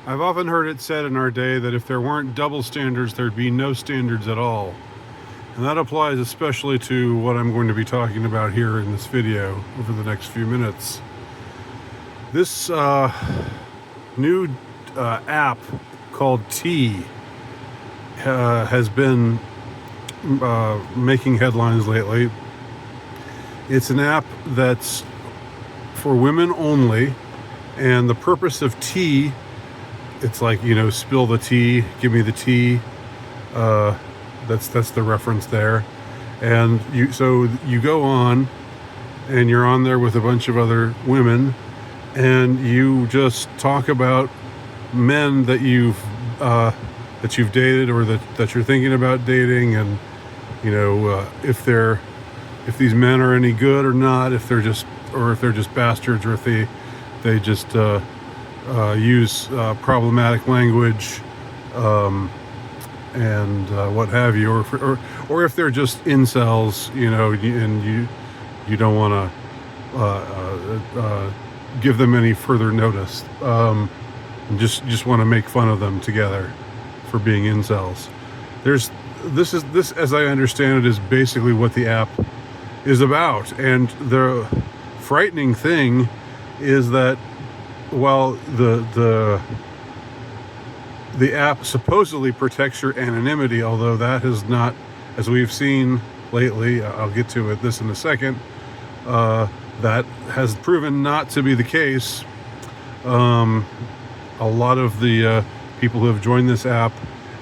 I've often heard it said in our day that if there weren't double standards, there'd be no standards at all. And that applies especially to what I'm going to be talking about here in this video over the next few minutes. This new app called T has been making headlines lately. It's an app that's for women only, and the purpose of T, it's like, spill the tea, give me the tea. That's the reference there. And you go on, and you're on there with a bunch of other women, and you just talk about men that you've dated, or that you're thinking about dating, and if these men are any good or not, if they're just bastards, or if they just use problematic language, and what have you, or if they're just incels, and you don't want to give them any further notice, and just want to make fun of them together for being incels. This, as I understand it, is basically what the app is about. And the frightening thing is that while the app supposedly protects your anonymity, although that has not, as we've seen lately, I'll get to this in a second, that has proven not to be the case. A lot of the people who have joined this app,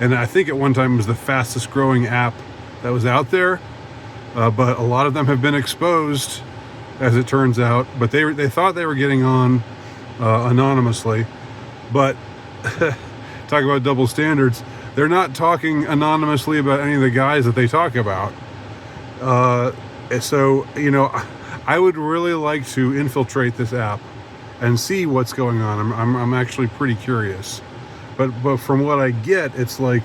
and I think at one time it was the fastest growing app that was out there, but a lot of them have been exposed, as it turns out. But they thought they were getting on anonymously, but talk about double standards. They're not talking anonymously about any of the guys that they talk about. So I would really like to infiltrate this app and see what's going on. I'm actually pretty curious. But from what I get, it's like,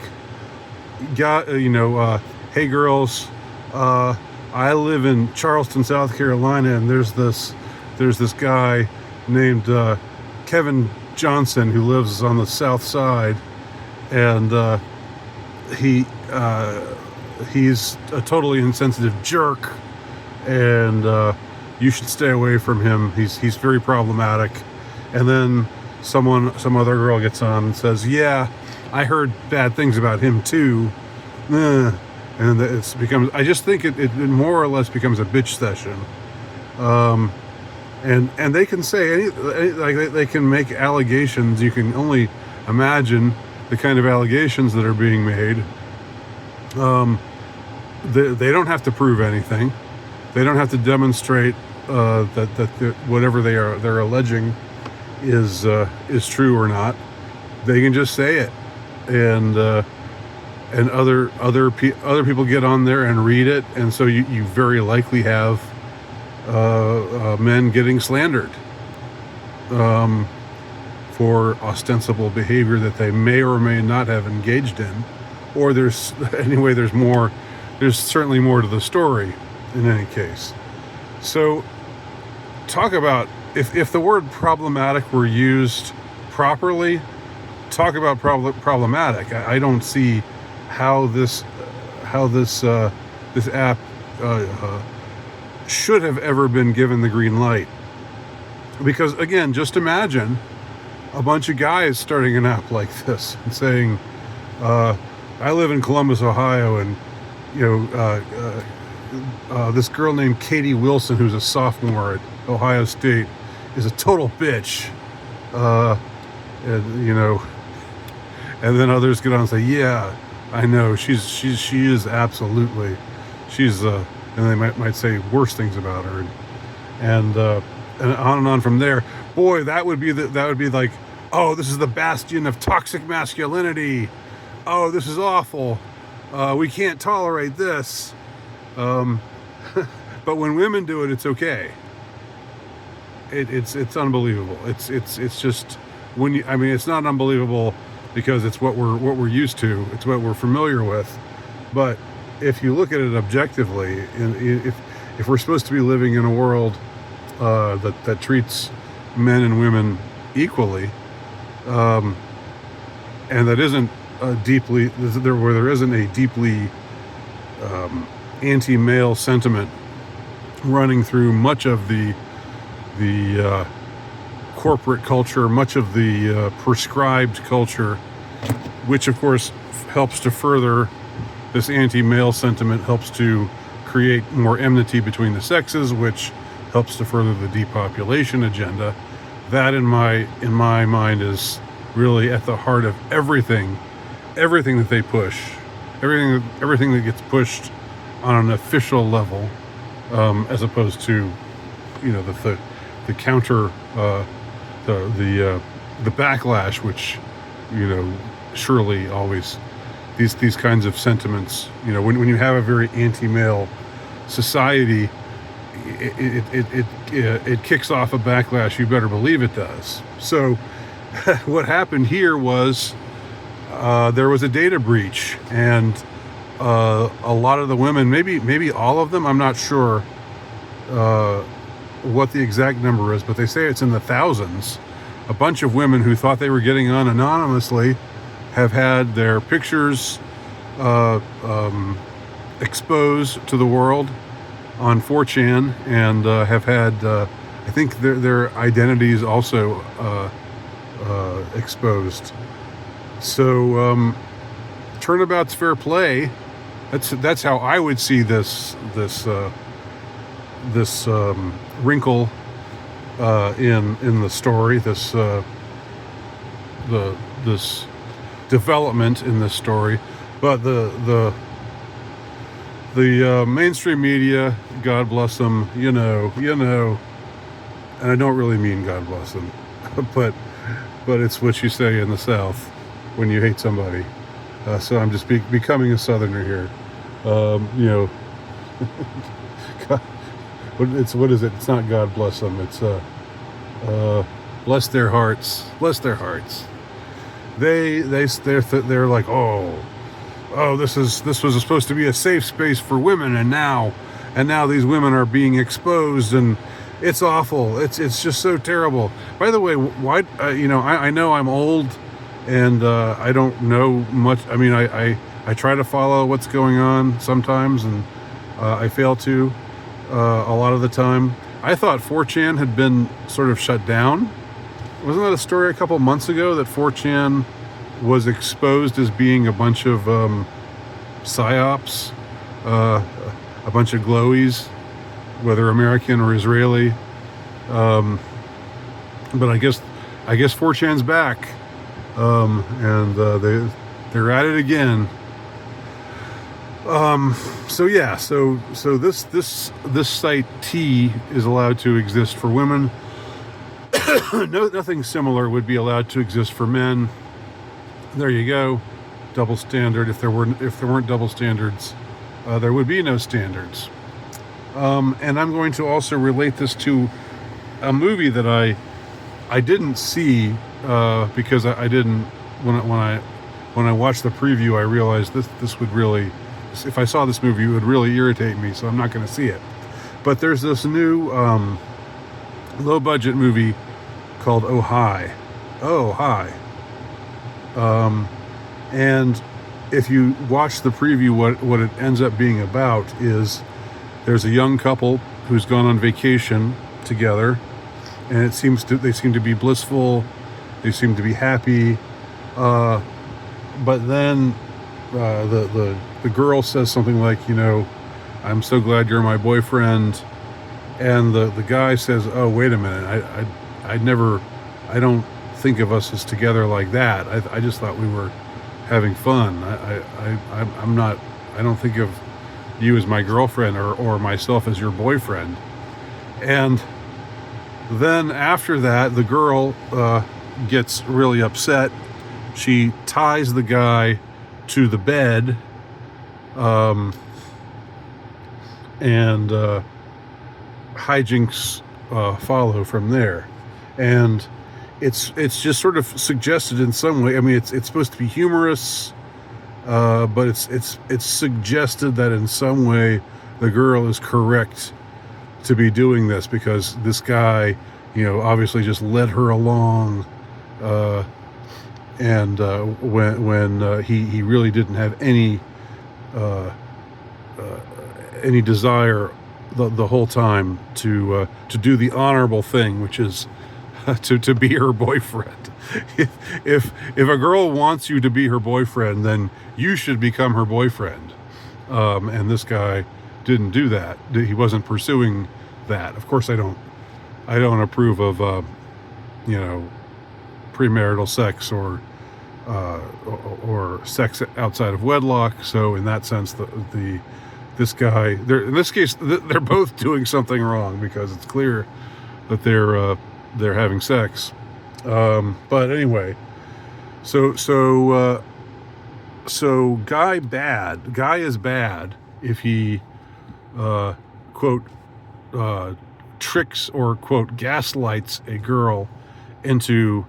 hey girls, I live in Charleston, South Carolina, and there's this guy named Kevin Johnson who lives on the South Side, and he's a totally insensitive jerk, and you should stay away from him. He's very problematic. And then some other girl gets on and says, yeah, I heard bad things about him too. And I just think it more or less becomes a bitch session. And they can say they can make allegations. You can only imagine the kind of allegations that are being made. They don't have to prove anything. They don't have to demonstrate that whatever they're alleging is true or not. They can just say it, and other people get on there and read it, and so you very likely have men getting slandered for ostensible behavior that they may or may not have engaged in. Or there's certainly more to the story in any case. So talk about, if the word problematic were used properly, talk about problematic. I don't see how this app should have ever been given the green light. Because again, just imagine a bunch of guys starting an app like this and saying, I live in Columbus, Ohio, and this girl named Katie Wilson, who's a sophomore at Ohio State, is a total bitch. And then others get on and say, yeah, I know, she is absolutely, and they might say worse things about her, and on and on from there. Boy, that would be like, oh, this is the bastion of toxic masculinity. Oh, this is awful. We can't tolerate this. But when women do it, it's okay. It's unbelievable. It's just it's not unbelievable because it's what we're used to. It's what we're familiar with. But if you look at it objectively, and if we're supposed to be living in a world that treats men and women equally, and that isn't where there isn't a deeply anti-male sentiment running through much of the corporate culture, much of the prescribed culture, which of course helps to further this anti-male sentiment, helps to create more enmity between the sexes, which helps to further the depopulation agenda. That, in my mind, is really at the heart of everything that they push, everything that gets pushed on an official level, as opposed to, the counter, the backlash, which, surely always these kinds of sentiments, when you have a very anti-male society, it kicks off a backlash. You better believe it does. So what happened here was there was a data breach, and a lot of the women, maybe all of them, I'm not sure what the exact number is, but they say it's in the thousands. A bunch of women who thought they were getting on anonymously have had their pictures exposed to the world on 4chan, and have had, I think, their identities also exposed. So turnabout's fair play. That's how I would see this wrinkle in the story. This development in this story, but the mainstream media, God bless them, and I don't really mean God bless them, but it's what you say in the South when you hate somebody. So I'm just becoming a Southerner here. What is it? It's not God bless them. It's bless their hearts. Bless their hearts. They're like, this was supposed to be a safe space for women, and now these women are being exposed, and it's awful. It's just so terrible. By the way, why? I know I'm old, and I don't know much. I mean, I try to follow what's going on sometimes, and I fail to a lot of the time. I thought 4chan had been sort of shut down. Wasn't that a story a couple months ago that 4chan was exposed as being a bunch of psyops, a bunch of glowies, whether American or Israeli? But I guess 4chan's back, and they're at it again. So this site T is allowed to exist for women. Nothing similar would be allowed to exist for men. There you go. Double standard. If there weren't double standards, there would be no standards. And I'm going to also relate this to a movie that I didn't see because I didn't when I watched the preview, I realized this would really, if I saw this movie, it would really irritate me. So I'm not going to see it. But there's this new low budget movie called Oh Hi. And if you watch the preview, what it ends up being about is there's a young couple who's gone on vacation together, and they seem to be blissful, they seem to be happy, but then the girl says something like, I'm so glad you're my boyfriend, and the guy says, oh, wait a minute, I don't think of us as together like that. I just thought we were having fun. I don't think of you as my girlfriend or myself as your boyfriend. And then after that, the girl gets really upset. She ties the guy to the bed, and hijinks follow from there. And it's just sort of suggested in some way. I mean, it's supposed to be humorous, but it's suggested that in some way the girl is correct to be doing this, because this guy, obviously just led her along and when he really didn't have uh, any desire the whole time to do the honorable thing, which is to be her boyfriend. If a girl wants you to be her boyfriend, then you should become her boyfriend. And this guy didn't do that. He wasn't pursuing that. Of course, I don't approve of premarital sex or sex outside of wedlock. So in that sense, this guy, in this case, they're both doing something wrong, because it's clear that they're having sex. But anyway, so guy is bad if he quote tricks or quote gaslights a girl into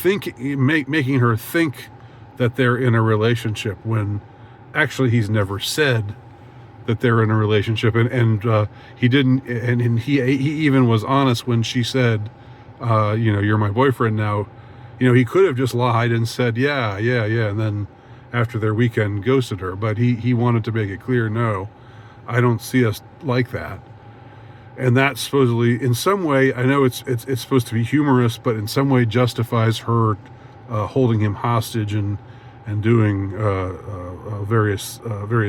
making her think that they're in a relationship, when actually he's never said that they're in a relationship, and he didn't, and he even was honest when she said, you're my boyfriend now. He could have just lied and said yeah, and then after their weekend ghosted her, but he wanted to make it clear, no, I don't see us like that. And that supposedly, in some way, I know it's supposed to be humorous, but in some way justifies her holding him hostage and doing various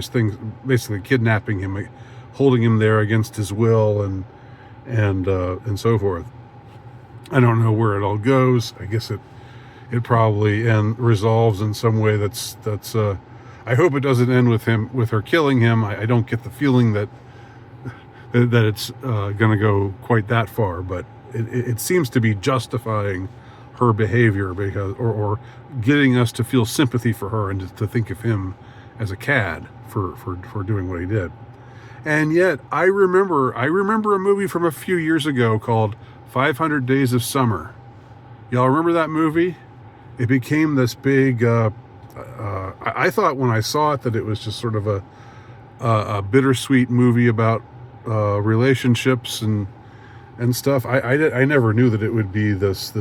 things, basically kidnapping him, holding him there against his will, and so forth. I don't know where it all goes. I guess it probably resolves in some way that's. I hope it doesn't end with her killing him. I don't get the feeling that it's going to go quite that far, but it seems to be justifying her behavior, because or getting us to feel sympathy for her and to think of him as a cad for doing what he did. And yet I remember a movie from a few years ago called 500 Days of Summer. Y'all remember that movie? It became this big I thought when I saw it that it was just sort of a bittersweet movie about relationships and stuff. I never knew that it would be this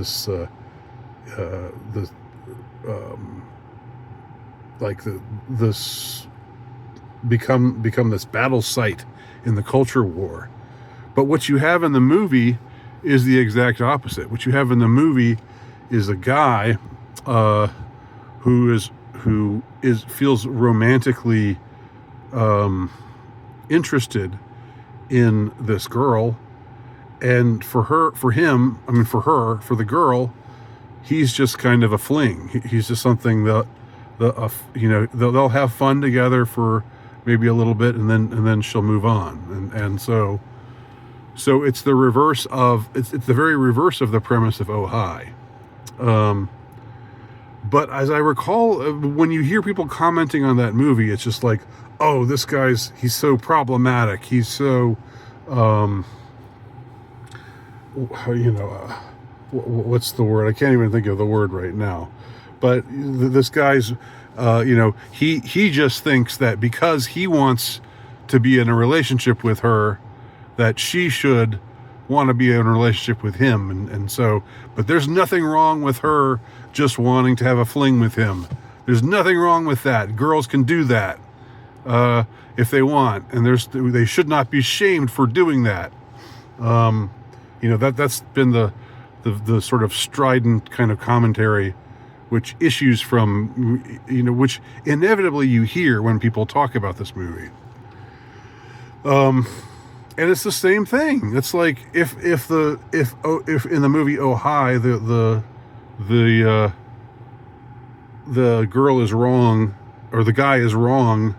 become this battle site in the culture war. But what you have in the movie is the exact opposite. What you have in the movie is a guy who feels romantically interested in this girl, and for her, for the girl, he's just kind of a fling. He's just something that they'll have fun together for maybe a little bit, and then she'll move on, and so it's the reverse of it's the very reverse of the premise of Oh Hi. But as I recall, when you hear people commenting on that movie, it's just like, oh, this guy's, he's so problematic. He's so, what's the word? I can't even think of the word right now. But this guy's, he just thinks that because he wants to be in a relationship with her, that she should want to be in a relationship with him. And so, but there's nothing wrong with her just wanting to have a fling with him. There's nothing wrong with that. Girls can do that if they want, and they should not be shamed for doing that. That's been the sort of strident kind of commentary which issues from, which inevitably you hear when people talk about this movie. And it's the same thing. It's like if in the movie Oh Hi, the girl is wrong, or the guy is wrong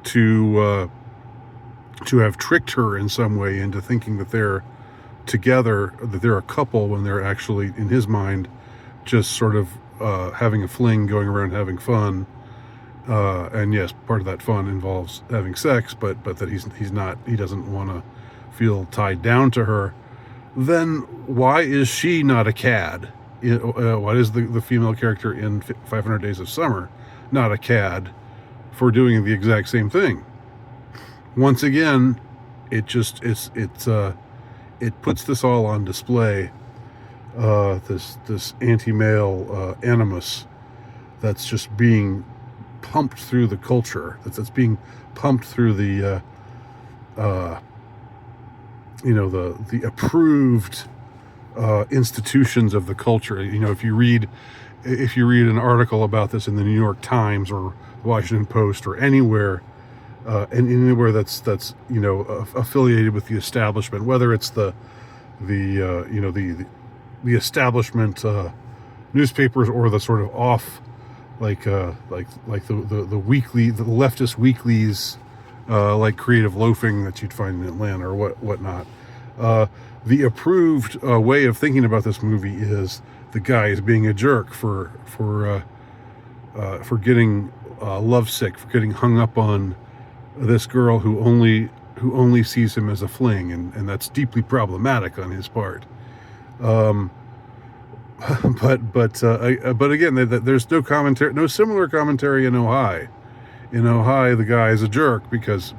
to have tricked her in some way into thinking that they're together, that they're a couple, when they're actually, in his mind, just sort of having a fling, going around having fun. And yes, part of that fun involves having sex, but that he doesn't want to feel tied down to her. Then why is she not a cad? Why is the female character in 500 Days of Summer not a cad for doing the exact same thing? Once again, it puts this all on display. This anti-male animus that's just being pumped through the culture, that's being pumped through the the approved institutions of the culture. If you read an article about this in the New York Times or the Washington Post or anywhere, and anywhere that's affiliated with the establishment, whether it's the establishment newspapers or the sort of off, like the leftist weeklies, like Creative Loafing that you'd find in Atlanta or whatnot. The approved way of thinking about this movie is the guy is being a jerk for getting lovesick, for getting hung up on this girl who only sees him as a fling, and that's deeply problematic on his part. But again, there's no commentary, no similar commentary in Ojai. In Ojai, the guy is a jerk because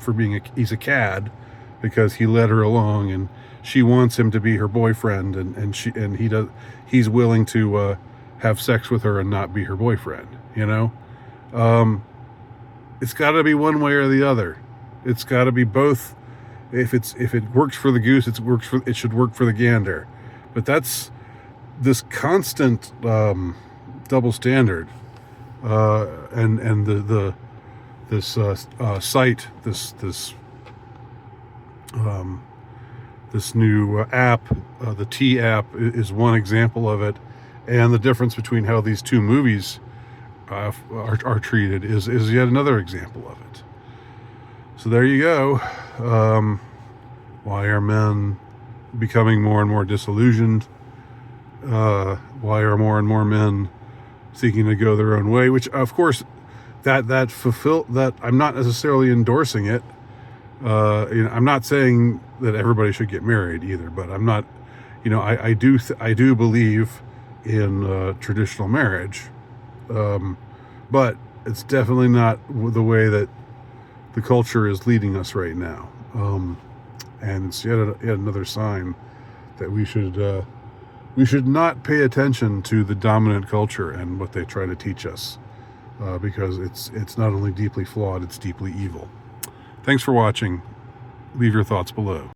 he's a cad, because he led her along, and she wants him to be her boyfriend, and he's willing to have sex with her and not be her boyfriend. It's got to be one way or the other. It's got to be both. If it works for the goose, it should work for the gander. But that's this constant double standard, and this site, this new app, the T app, is one example of it, and the difference between how these two movies are treated is yet another example of it. So there you go. Why are men becoming more and more disillusioned? Why are more and more men seeking to go their own way? Which, of course, that I'm not necessarily endorsing it. I'm not saying that everybody should get married either, but I'm not. I do believe in traditional marriage, but it's definitely not the way that the culture is leading us right now. And it's yet another sign that we should not pay attention to the dominant culture and what they try to teach us, because it's not only deeply flawed, it's deeply evil. Thanks for watching. Leave your thoughts below.